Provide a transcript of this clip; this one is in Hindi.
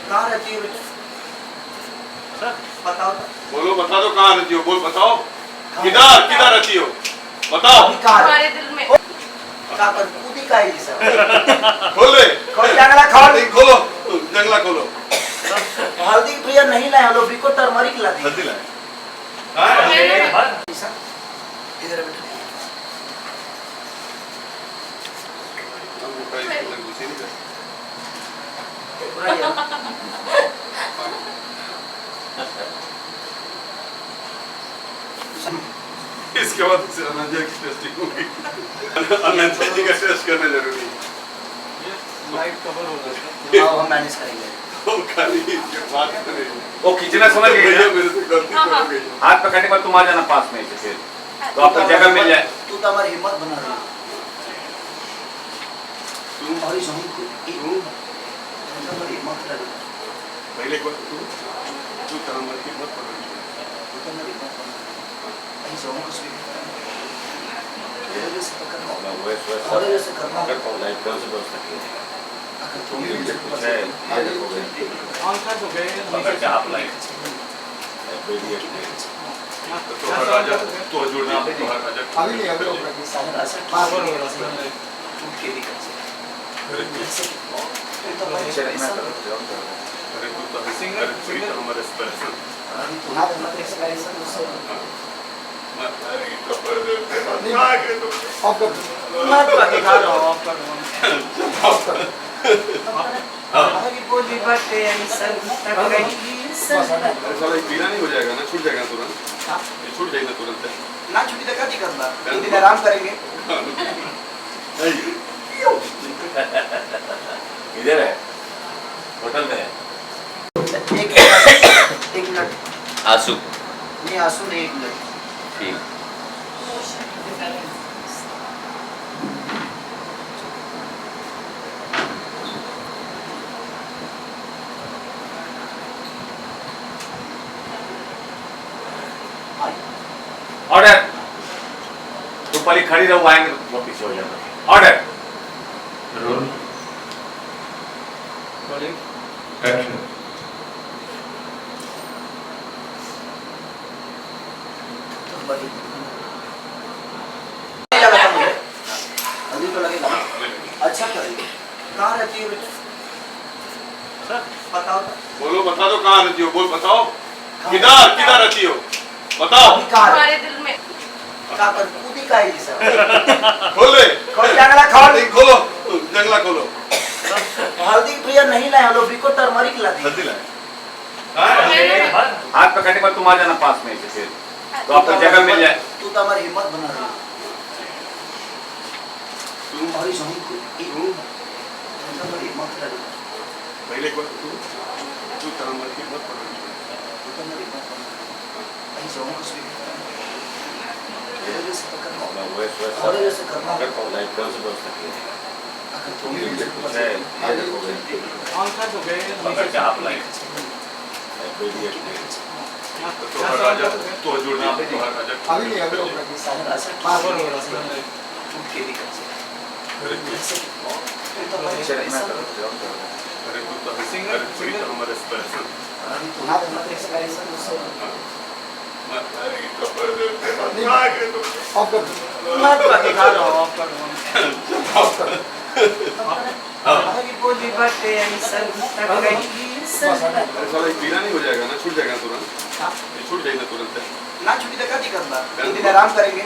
कहाँ रहती हो सर? बताओ तो। बोलो, बता दो कहाँ रहती हो, बोल बताओ। किधर किधर रहती हो बताओ। हमारे दिल में क्या कर कूदी का है सर? खोल दे, खोल जंगला खोल। खोलो, जंगला खोलो। हल्दी प्रिय नहीं लाए हम लोग, बिको टर्मरिक ला दी। हल्दी लाए। इधर बैठो। पूरा यार। इसके बाद से अनंजा की टेस्टिंग होगी। अनंजा जी का टेस्ट करना जरूरी है। लाइट कवर हो जाता है। हाँ हम मैनेज करेंगे। हम खाली बात करें। वो खींचना समझ गए भैया ना? मेरे से गलती हो गई। हाथ पकड़ने के बाद तुम आ जाना पास में से फिर तो आपको जगह मिल जाए। तू तो हमारी हिम्मत बना रही है। हमारी जमीन को हमारी हिम्मत लग रही है। पहले को तू हमारी हिम्मत पकड़ ली। तू तो हमारी हिम्मत बना रही है। अभी जमीन को स्वीकार करना। तेरे से पकड़ना होगा। और जैसे करना होगा। लाइट कौन से दोस्त है? अगर तुम भी कुछ है ये देखोगे ऑन कर दो गए पकड़ के आप लाइट वीडियो तो हर राजा तो जुड़ना तो हर राजा अभी नहीं अभी ऊपर की सारे रास्ते कवर पार हो हो रहा रहा है। टूट के दिखा से अरे तो भाई नीचे रहना ऐसा करो अरे तू तो सिंगर सिंगर हमारे स्पेशल अभी तो हाथ मत एक्सप्रेशन उससे मत कपर आगे तो ऑफ कर मत बाकी खा रहा हूं ऑफ कर हमारी बोली बातें ऐसा तक गई अरे साला ये पीना नहीं हो जाएगा ना, छूट जाएगा तुरंत। हां ये छूट जाएगा तुरंत। ना छुट्टी तक नहीं करना 2 दिन आराम करेंगे इधर है होटल में है। एक मिनट आंसू नहीं आंसू नहीं एक मिनट ठीक ऑर्डर तुम पहले खड़ी रहो आएंगे तो वो पीछे हो जाएगा। ऑर्डर रोल रोलिंग एक्शन अभी तो लगेगा अच्छा करेंगे कहाँ रहती हो सर? बताओ तो। बोलो, बता दो कहाँ रहती हो, बोल बताओ। किधर किधर रहती हो बताओ। अभी कहाँ हमारे दिल में क्या कर कूदी का है सर? खोल दे, खोल जंगला खोल। खोलो, जंगला खोलो। हल्दी प्रिय नहीं लाए हम लोग, बिको टर्मरिक ला दी। हल्दी लाए। हाथ पकड़ने के बाद तुम आ जाना पास में से फिर तो आपको जगह मिल जाए। तू तो हमारी हिम्मत बना रही है। हमारी जमीन को हमारी हिम्मत लग रही है। पहले को तू हमारी हिम्मत पकड़ ली। तू तो हमारी हिम्मत बना रही है। अभी जमीन को स्वीकार करना। तेरे से पकड़ना होगा। और जैसे करना होगा। लाइट कौन से दोस्त है? अगर तुम भी कुछ है ये देखोगे ऑन कर दो गए पकड़ के आप लाइट वीडियो तो हर राजा तो जुड़ना तो हर राजा अभी नहीं अभी ऊपर की सारे रास्ते कवर पार हो हो रहा रहा है। टूट के दिखा से अरे तो भाई नीचे रहना ऐसा करो तू तो सिंगर सिंगर हमारे स्पेशल अभी तो हाथ मत एक्सप्रेशन उससे आगे तो ऑफ कर मत बाकी खा रहा हूं ऑफ कर हमारी बोली बातें ऐसा तक गई अरे साला ये पीना नहीं हो जाएगा ना, छूट जाएगा तुरंत। हां ये छूट जाएगा तुरंत। ना छुट्टी तक नहीं करना 2 दिन आराम करेंगे